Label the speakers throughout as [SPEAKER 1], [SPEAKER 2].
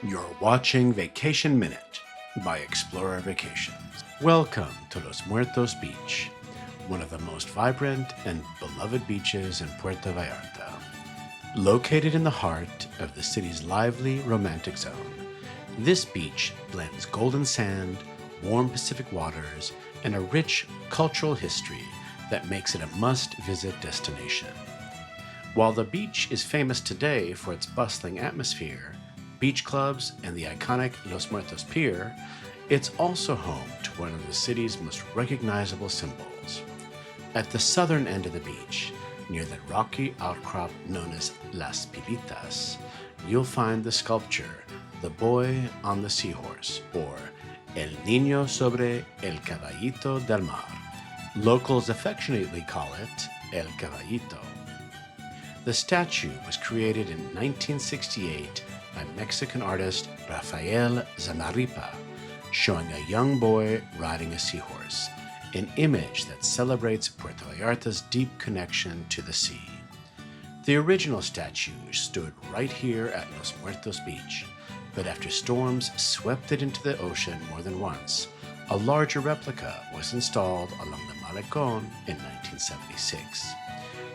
[SPEAKER 1] You're watching Vacation Minute by Explorer Vacations. Welcome to Los Muertos Beach, one of the most vibrant and beloved beaches in Puerto Vallarta. Located in the heart of the city's lively, romantic zone, this beach blends golden sand, warm Pacific waters, and a rich cultural history that makes it a must-visit destination. While the beach is famous today for its bustling atmosphere, beach clubs, and the iconic Los Muertos Pier, it's also home to one of the city's most recognizable symbols. At the southern end of the beach, near the rocky outcrop known as Las Pilitas, you'll find the sculpture, The Boy on the Seahorse, or El Niño sobre el Caballito del Mar. Locals affectionately call it El Caballito. The statue was created in 1968 by Mexican artist Rafael Zamarripa, showing a young boy riding a seahorse, an image that celebrates Puerto Vallarta's deep connection to the sea. The original statue stood right here at Los Muertos Beach, but after storms swept it into the ocean more than once, a larger replica was installed along the Malecón in 1976.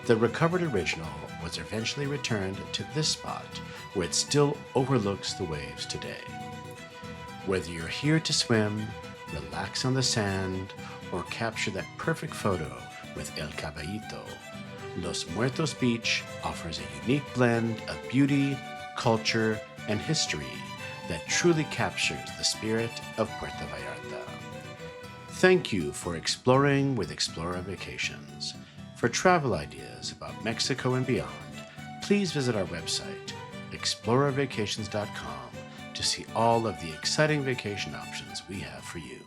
[SPEAKER 1] The recovered original was eventually returned to this spot, where it still overlooks the waves today. Whether you're here to swim, relax on the sand, or capture that perfect photo with El Caballito, Los Muertos Beach offers a unique blend of beauty, culture, and history that truly captures the spirit of Puerto Vallarta. Thank you for exploring with Explorer Vacations. For travel ideas about Mexico and beyond, please visit our website, ExplorerVacations.com, to see all of the exciting vacation options we have for you.